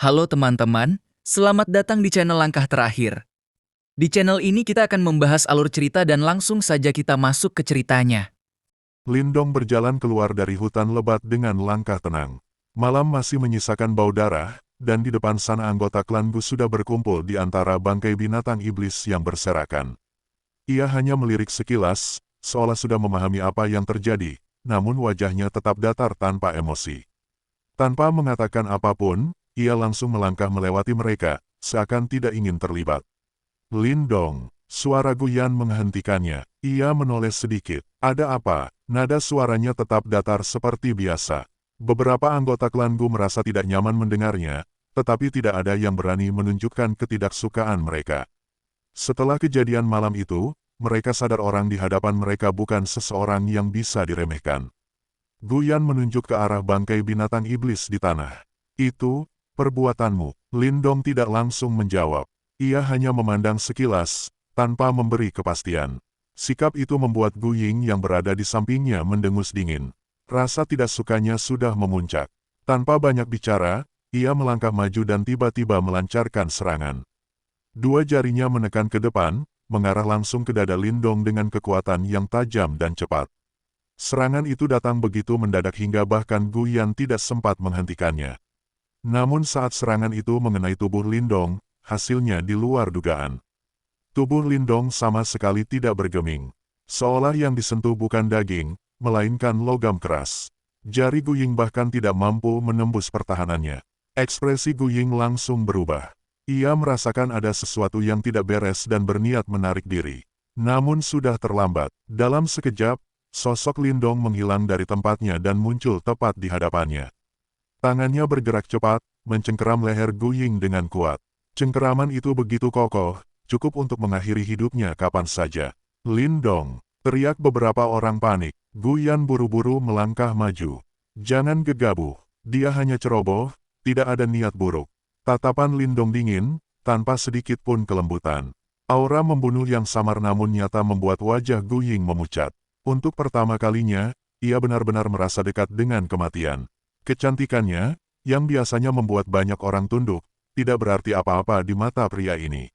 Halo teman-teman, selamat datang di channel Langkah Terakhir. Di channel ini kita akan membahas alur cerita dan langsung saja kita masuk ke ceritanya. Lindong berjalan keluar dari hutan lebat dengan langkah tenang. Malam masih menyisakan bau darah, dan di depan sana anggota klan Gu sudah berkumpul di antara bangkai binatang iblis yang berserakan. Ia hanya melirik sekilas, seolah sudah memahami apa yang terjadi, namun wajahnya tetap datar tanpa emosi. Tanpa mengatakan apapun, ia langsung melangkah melewati mereka, seakan tidak ingin terlibat. Lindong, suara Guyan menghentikannya. Ia menoleh sedikit. Ada apa? Nada suaranya tetap datar seperti biasa. Beberapa anggota klan Gu merasa tidak nyaman mendengarnya, tetapi tidak ada yang berani menunjukkan ketidaksukaan mereka. Setelah kejadian malam itu, mereka sadar orang di hadapan mereka bukan seseorang yang bisa diremehkan. Guyan menunjuk ke arah bangkai binatang iblis di tanah. Itu, perbuatanmu. Lindong tidak langsung menjawab. Ia hanya memandang sekilas, tanpa memberi kepastian. Sikap itu membuat Gu Ying yang berada di sampingnya mendengus dingin. Rasa tidak sukanya sudah memuncak. Tanpa banyak bicara, ia melangkah maju dan tiba-tiba melancarkan serangan. Dua jarinya menekan ke depan, mengarah langsung ke dada Lindong dengan kekuatan yang tajam dan cepat. Serangan itu datang begitu mendadak hingga bahkan Guyan tidak sempat menghentikannya. Namun saat serangan itu mengenai tubuh Lindong, hasilnya di luar dugaan. Tubuh Lindong sama sekali tidak bergeming. Seolah yang disentuh bukan daging, melainkan logam keras. Jari Gu Ying bahkan tidak mampu menembus pertahanannya. Ekspresi Gu Ying langsung berubah. Ia merasakan ada sesuatu yang tidak beres dan berniat menarik diri. Namun sudah terlambat. Dalam sekejap, sosok Lindong menghilang dari tempatnya dan muncul tepat di hadapannya. Tangannya bergerak cepat, mencengkeram leher Gu Ying dengan kuat. Cengkeraman itu begitu kokoh, cukup untuk mengakhiri hidupnya kapan saja. Lindong, teriak beberapa orang panik. Guyan buru-buru melangkah maju. Jangan gegabah, dia hanya ceroboh, tidak ada niat buruk. Tatapan Lindong dingin, tanpa sedikit pun kelembutan. Aura membunuh yang samar namun nyata membuat wajah Gu Ying memucat. Untuk pertama kalinya, ia benar-benar merasa dekat dengan kematian. Kecantikannya, yang biasanya membuat banyak orang tunduk, tidak berarti apa-apa di mata pria ini.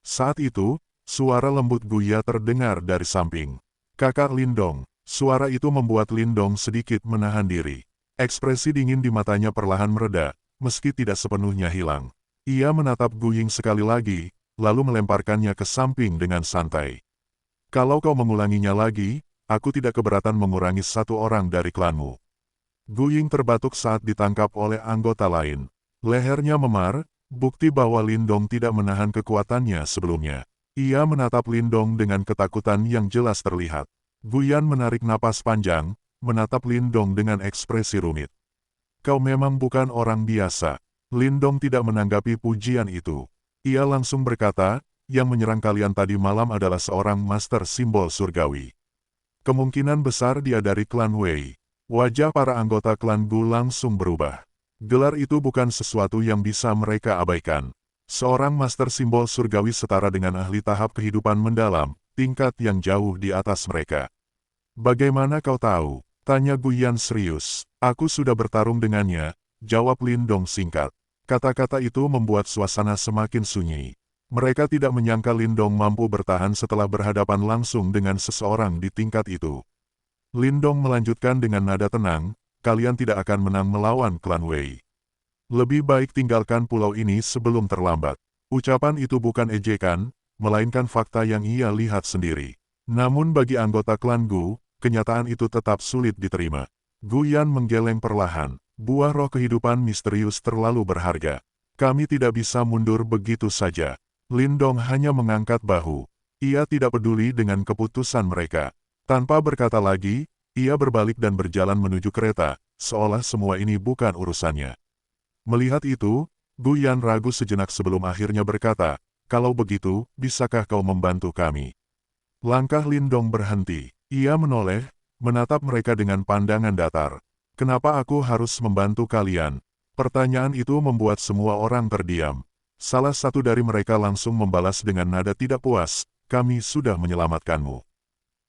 Saat itu, suara lembut Guya terdengar dari samping. Kakak Lindong. Suara itu membuat Lindong sedikit menahan diri. Ekspresi dingin di matanya perlahan mereda, meski tidak sepenuhnya hilang. Ia menatap Gu Ying sekali lagi, lalu melemparkannya ke samping dengan santai. Kalau kau mengulanginya lagi, aku tidak keberatan mengurangi satu orang dari klanmu. Gu Ying terbatuk saat ditangkap oleh anggota lain. Lehernya memar, bukti bahwa Lindong tidak menahan kekuatannya sebelumnya. Ia menatap Lindong dengan ketakutan yang jelas terlihat. Guyan menarik napas panjang, menatap Lindong dengan ekspresi rumit. Kau memang bukan orang biasa. Lindong tidak menanggapi pujian itu. Ia langsung berkata, yang menyerang kalian tadi malam adalah seorang master simbol surgawi. Kemungkinan besar dia dari klan Wei. Wajah para anggota klan Gu langsung berubah. Gelar itu bukan sesuatu yang bisa mereka abaikan. Seorang master simbol surgawi setara dengan ahli tahap kehidupan mendalam, tingkat yang jauh di atas mereka. Bagaimana kau tahu? Tanya Guyan serius. Aku sudah bertarung dengannya, jawab Lindong singkat. Kata-kata itu membuat suasana semakin sunyi. Mereka tidak menyangka Lindong mampu bertahan setelah berhadapan langsung dengan seseorang di tingkat itu. Lindong melanjutkan dengan nada tenang, kalian tidak akan menang melawan klan Wei. Lebih baik tinggalkan pulau ini sebelum terlambat. Ucapan itu bukan ejekan, melainkan fakta yang ia lihat sendiri. Namun bagi anggota klan Gu, kenyataan itu tetap sulit diterima. Guyan menggeleng perlahan, buah roh kehidupan misterius terlalu berharga. Kami tidak bisa mundur begitu saja. Lindong hanya mengangkat bahu. Ia tidak peduli dengan keputusan mereka. Tanpa berkata lagi, ia berbalik dan berjalan menuju kereta, seolah semua ini bukan urusannya. Melihat itu, Guyan ragu sejenak sebelum akhirnya berkata, kalau begitu, bisakah kau membantu kami? Langkah Lindong berhenti. Ia menoleh, menatap mereka dengan pandangan datar. Kenapa aku harus membantu kalian? Pertanyaan itu membuat semua orang terdiam. Salah satu dari mereka langsung membalas dengan nada tidak puas, kami sudah menyelamatkanmu.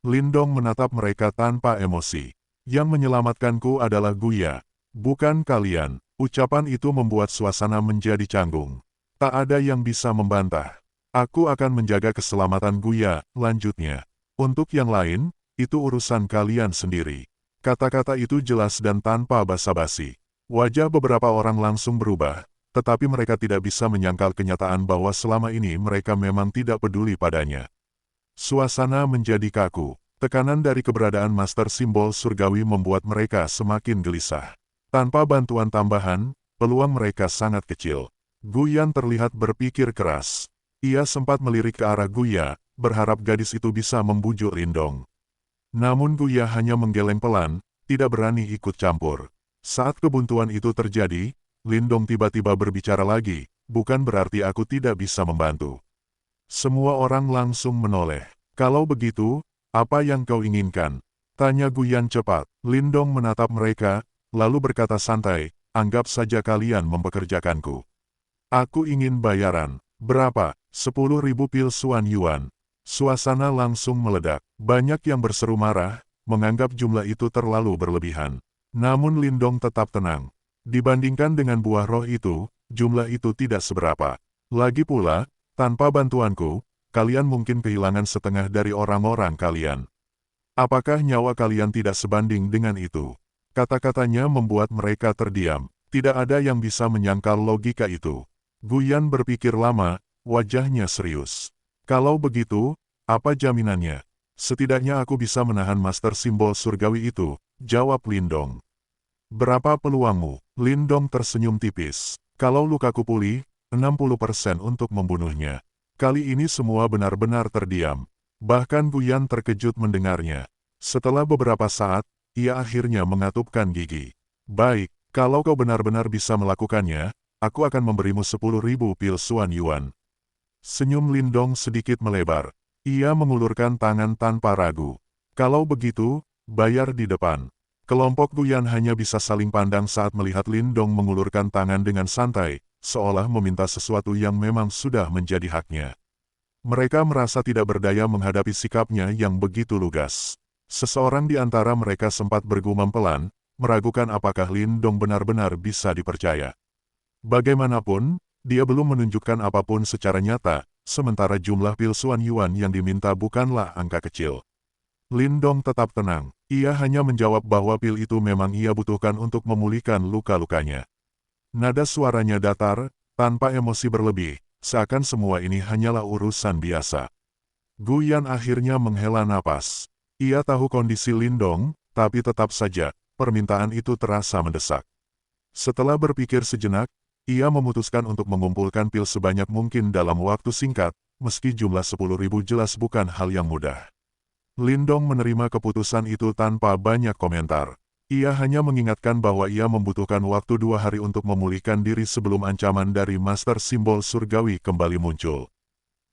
Lindong menatap mereka tanpa emosi. Yang menyelamatkanku adalah Guya, bukan kalian. Ucapan itu membuat suasana menjadi canggung. Tak ada yang bisa membantah. Aku akan menjaga keselamatan Guya, lanjutnya. Untuk yang lain, itu urusan kalian sendiri. Kata-kata itu jelas dan tanpa basa-basi. Wajah beberapa orang langsung berubah, tetapi mereka tidak bisa menyangkal kenyataan bahwa selama ini mereka memang tidak peduli padanya. Suasana menjadi kaku. Tekanan dari keberadaan Master Simbol Surgawi membuat mereka semakin gelisah. Tanpa bantuan tambahan, peluang mereka sangat kecil. Guyan terlihat berpikir keras. Ia sempat melirik ke arah Guya, berharap gadis itu bisa membujuk Lindong. Namun Guya hanya menggeleng pelan, tidak berani ikut campur. Saat kebuntuan itu terjadi, Lindong tiba-tiba berbicara lagi, bukan berarti aku tidak bisa membantu. Semua orang langsung menoleh. Kalau begitu, apa yang kau inginkan? Tanya Guyan cepat. Lindong menatap mereka, lalu berkata santai, anggap saja kalian mempekerjakanku. Aku ingin bayaran. Berapa? 10.000 pil Suan Yuan. Suasana langsung meledak. Banyak yang berseru marah, menganggap jumlah itu terlalu berlebihan. Namun Lindong tetap tenang. Dibandingkan dengan buah roh itu, jumlah itu tidak seberapa. Lagi pula, tanpa bantuanku, kalian mungkin kehilangan setengah dari orang-orang kalian. Apakah nyawa kalian tidak sebanding dengan itu? Kata-katanya membuat mereka terdiam. Tidak ada yang bisa menyangkal logika itu. Guyan berpikir lama, wajahnya serius. Kalau begitu, apa jaminannya? Setidaknya aku bisa menahan Master Simbol Surgawi itu, jawab Lindong. Berapa peluangmu? Lindong tersenyum tipis. Kalau lukaku pulih, 60% untuk membunuhnya. Kali ini semua benar-benar terdiam. Bahkan Guyan terkejut mendengarnya. Setelah beberapa saat, ia akhirnya mengatupkan gigi. Baik, kalau kau benar-benar bisa melakukannya, aku akan memberimu 10.000 pil Suan Yuan. Senyum Lindong sedikit melebar. Ia mengulurkan tangan tanpa ragu. Kalau begitu, bayar di depan. Kelompok Guyan hanya bisa saling pandang saat melihat Lindong mengulurkan tangan dengan santai, seolah meminta sesuatu yang memang sudah menjadi haknya. Mereka merasa tidak berdaya menghadapi sikapnya yang begitu lugas. Seseorang di antara mereka sempat bergumam pelan, meragukan apakah Lindong benar-benar bisa dipercaya. Bagaimanapun, dia belum menunjukkan apapun secara nyata, sementara jumlah pil Suan Yuan yang diminta bukanlah angka kecil. Lindong tetap tenang. Ia hanya menjawab bahwa pil itu memang ia butuhkan untuk memulihkan luka-lukanya. Nada suaranya datar, tanpa emosi berlebih, seakan semua ini hanyalah urusan biasa. Guyan akhirnya menghela napas. Ia tahu kondisi Lindong, tapi tetap saja, permintaan itu terasa mendesak. Setelah berpikir sejenak, ia memutuskan untuk mengumpulkan pil sebanyak mungkin dalam waktu singkat, meski jumlah 10.000 jelas bukan hal yang mudah. Lindong menerima keputusan itu tanpa banyak komentar. Ia hanya mengingatkan bahwa ia membutuhkan waktu 2 hari untuk memulihkan diri sebelum ancaman dari Master Simbol Surgawi kembali muncul.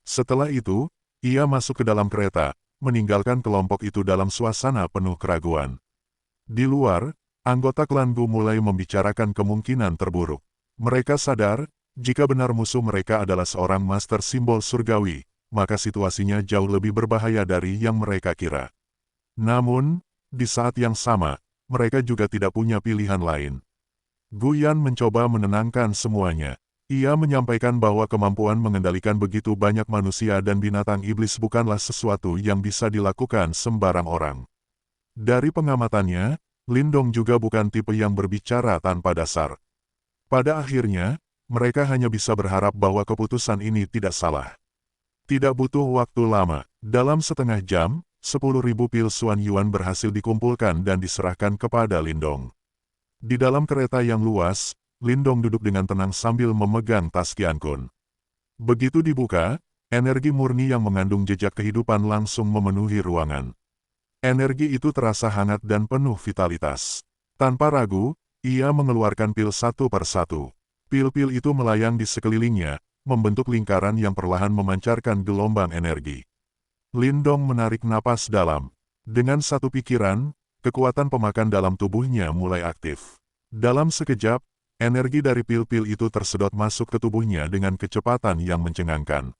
Setelah itu, ia masuk ke dalam kereta, meninggalkan kelompok itu dalam suasana penuh keraguan. Di luar, anggota klan Gu mulai membicarakan kemungkinan terburuk. Mereka sadar, jika benar musuh mereka adalah seorang Master Simbol Surgawi, maka situasinya jauh lebih berbahaya dari yang mereka kira. Namun, di saat yang sama, mereka juga tidak punya pilihan lain. Guyan mencoba menenangkan semuanya. Ia menyampaikan bahwa kemampuan mengendalikan begitu banyak manusia dan binatang iblis bukanlah sesuatu yang bisa dilakukan sembarang orang. Dari pengamatannya, Lindong juga bukan tipe yang berbicara tanpa dasar. Pada akhirnya, mereka hanya bisa berharap bahwa keputusan ini tidak salah. Tidak butuh waktu lama. Dalam setengah jam, 10.000 pil Suan Yuan berhasil dikumpulkan dan diserahkan kepada Lindong. Di dalam kereta yang luas, Lindong duduk dengan tenang sambil memegang tas Qiankun. Begitu dibuka, energi murni yang mengandung jejak kehidupan langsung memenuhi ruangan. Energi itu terasa hangat dan penuh vitalitas. Tanpa ragu, ia mengeluarkan pil satu per satu. Pil-pil itu melayang di sekelilingnya, membentuk lingkaran yang perlahan memancarkan gelombang energi. Lindong menarik napas dalam. Dengan satu pikiran, kekuatan pemakan dalam tubuhnya mulai aktif. Dalam sekejap, energi dari pil-pil itu tersedot masuk ke tubuhnya dengan kecepatan yang mencengangkan.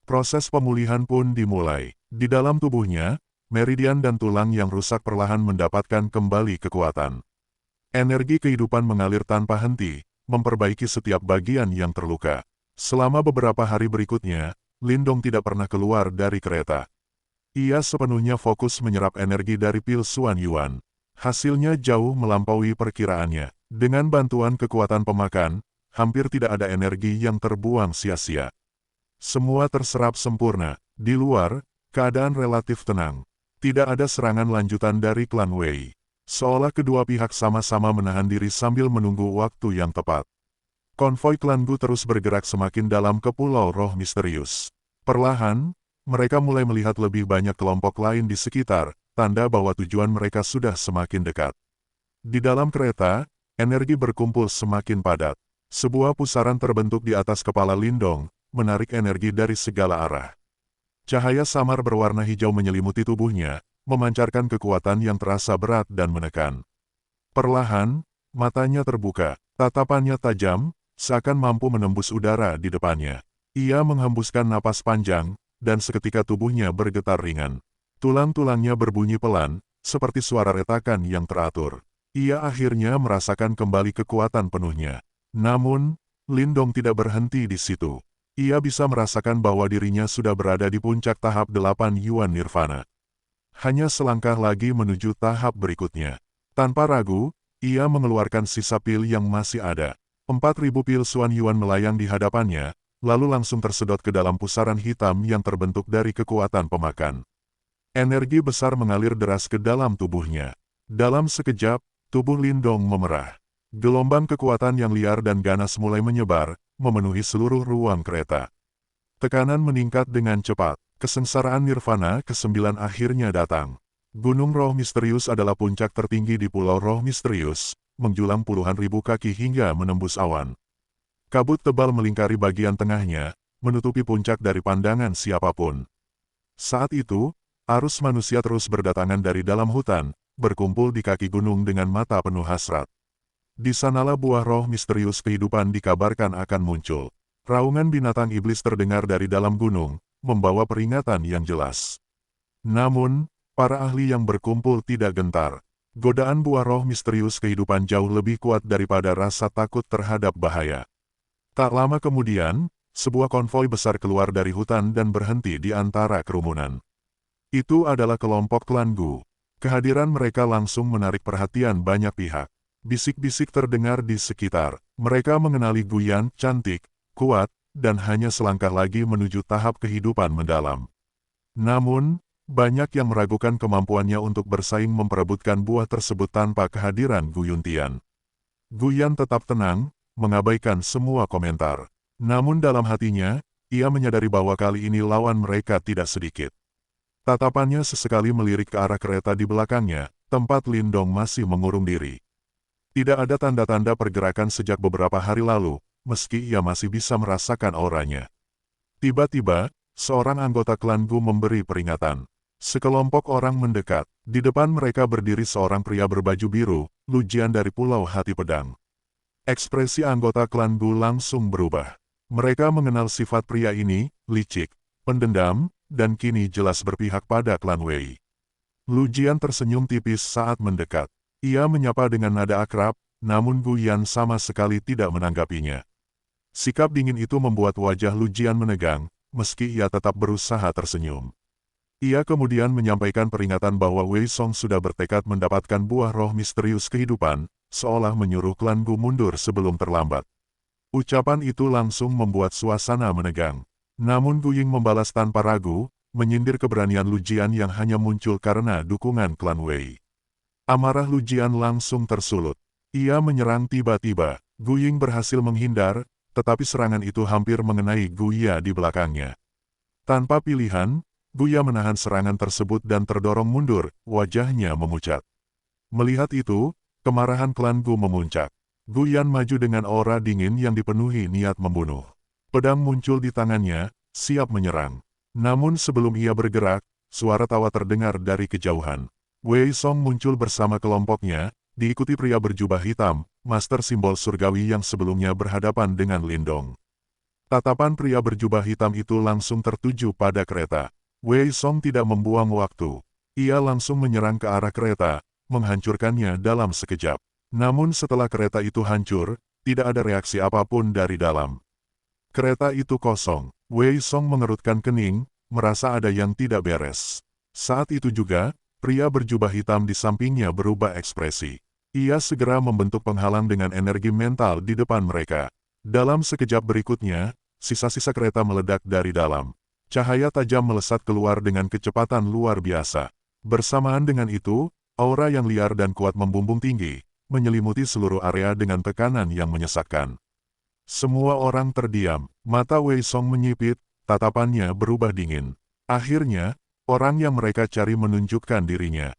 Proses pemulihan pun dimulai. Di dalam tubuhnya, meridian dan tulang yang rusak perlahan mendapatkan kembali kekuatan. Energi kehidupan mengalir tanpa henti, memperbaiki setiap bagian yang terluka. Selama beberapa hari berikutnya, Lindong tidak pernah keluar dari kereta. Ia sepenuhnya fokus menyerap energi dari pil Xuan Yuan. Hasilnya jauh melampaui perkiraannya. Dengan bantuan kekuatan pemakan, hampir tidak ada energi yang terbuang sia-sia. Semua terserap sempurna. Di luar, keadaan relatif tenang. Tidak ada serangan lanjutan dari klan Wei. Seolah kedua pihak sama-sama menahan diri sambil menunggu waktu yang tepat. Konvoi klan Gu terus bergerak semakin dalam ke Pulau Roh Misterius. Perlahan, mereka mulai melihat lebih banyak kelompok lain di sekitar, tanda bahwa tujuan mereka sudah semakin dekat. Di dalam kereta, energi berkumpul semakin padat. Sebuah pusaran terbentuk di atas kepala Lindong, menarik energi dari segala arah. Cahaya samar berwarna hijau menyelimuti tubuhnya, memancarkan kekuatan yang terasa berat dan menekan. Perlahan, matanya terbuka, tatapannya tajam, seakan mampu menembus udara di depannya. Ia menghembuskan napas panjang, dan seketika tubuhnya bergetar ringan. Tulang-tulangnya berbunyi pelan, seperti suara retakan yang teratur. Ia akhirnya merasakan kembali kekuatan penuhnya. Namun, Lindong tidak berhenti di situ. Ia bisa merasakan bahwa dirinya sudah berada di puncak tahap 8 Yuan Nirvana. Hanya selangkah lagi menuju tahap berikutnya. Tanpa ragu, ia mengeluarkan sisa pil yang masih ada. 4.000 pil Xuan Yuan melayang di hadapannya, lalu langsung tersedot ke dalam pusaran hitam yang terbentuk dari kekuatan pemakan. Energi besar mengalir deras ke dalam tubuhnya. Dalam sekejap, tubuh Lindong memerah. Gelombang kekuatan yang liar dan ganas mulai menyebar, memenuhi seluruh ruang kereta. Tekanan meningkat dengan cepat. Kesengsaraan Nirvana ke-9 akhirnya datang. Gunung Roh Misterius adalah puncak tertinggi di Pulau Roh Misterius, menjulang puluhan ribu kaki hingga menembus awan. Kabut tebal melingkari bagian tengahnya, menutupi puncak dari pandangan siapapun. Saat itu, arus manusia terus berdatangan dari dalam hutan, berkumpul di kaki gunung dengan mata penuh hasrat. Di sanalah buah roh misterius kehidupan dikabarkan akan muncul. Raungan binatang iblis terdengar dari dalam gunung, membawa peringatan yang jelas. Namun, para ahli yang berkumpul tidak gentar. Godaan buah roh misterius kehidupan jauh lebih kuat daripada rasa takut terhadap bahaya. Tak lama kemudian, sebuah konvoi besar keluar dari hutan dan berhenti di antara kerumunan. Itu adalah kelompok klan Gu. Kehadiran mereka langsung menarik perhatian banyak pihak. Bisik-bisik terdengar di sekitar. Mereka mengenali Guyan cantik, kuat, dan hanya selangkah lagi menuju tahap kehidupan mendalam. Namun, banyak yang meragukan kemampuannya untuk bersaing memperebutkan buah tersebut tanpa kehadiran Gu Yuntian. Guyan tetap tenang, mengabaikan semua komentar. Namun dalam hatinya, ia menyadari bahwa kali ini lawan mereka tidak sedikit. Tatapannya sesekali melirik ke arah kereta di belakangnya, tempat Lindong masih mengurung diri. Tidak ada tanda-tanda pergerakan sejak beberapa hari lalu, meski ia masih bisa merasakan auranya. Tiba-tiba, seorang anggota klan Gu memberi peringatan. Sekelompok orang mendekat. Di depan mereka berdiri seorang pria berbaju biru, Lujian dari Pulau Hati Pedang. Ekspresi anggota klan Gu langsung berubah. Mereka mengenal sifat pria ini, licik, pendendam, dan kini jelas berpihak pada klan Wei. Lujian tersenyum tipis saat mendekat. Ia menyapa dengan nada akrab, namun Guyan sama sekali tidak menanggapinya. Sikap dingin itu membuat wajah Lujian menegang, meski ia tetap berusaha tersenyum. Ia kemudian menyampaikan peringatan bahwa Wei Song sudah bertekad mendapatkan buah roh misterius kehidupan, seolah menyuruh klan Gu mundur sebelum terlambat. Ucapan itu langsung membuat suasana menegang. Namun Gu Ying membalas tanpa ragu, menyindir keberanian Lujian yang hanya muncul karena dukungan klan Wei. Amarah Lujian langsung tersulut. Ia menyerang tiba-tiba. Gu Ying berhasil menghindar, tetapi serangan itu hampir mengenai Gu Ya di belakangnya. Tanpa pilihan, Gu Ya menahan serangan tersebut dan terdorong mundur, wajahnya memucat. Melihat itu, kemarahan klan Gu memuncak. Gu Yan maju dengan aura dingin yang dipenuhi niat membunuh. Pedang muncul di tangannya, siap menyerang. Namun sebelum ia bergerak, suara tawa terdengar dari kejauhan. Wei Song muncul bersama kelompoknya, diikuti pria berjubah hitam, master simbol surgawi yang sebelumnya berhadapan dengan Lindong. Tatapan pria berjubah hitam itu langsung tertuju pada kereta. Wei Song tidak membuang waktu. Ia langsung menyerang ke arah kereta, menghancurkannya dalam sekejap. Namun setelah kereta itu hancur, tidak ada reaksi apapun dari dalam. Kereta itu kosong. Wei Song mengerutkan kening, merasa ada yang tidak beres. Saat itu juga, pria berjubah hitam di sampingnya berubah ekspresi. Ia segera membentuk penghalang dengan energi mental di depan mereka. Dalam sekejap berikutnya, sisa-sisa kereta meledak dari dalam. Cahaya tajam melesat keluar dengan kecepatan luar biasa. Bersamaan dengan itu, aura yang liar dan kuat membumbung tinggi, menyelimuti seluruh area dengan tekanan yang menyesakkan. Semua orang terdiam, mata Wei Song menyipit, tatapannya berubah dingin. Akhirnya, orang yang mereka cari menunjukkan dirinya.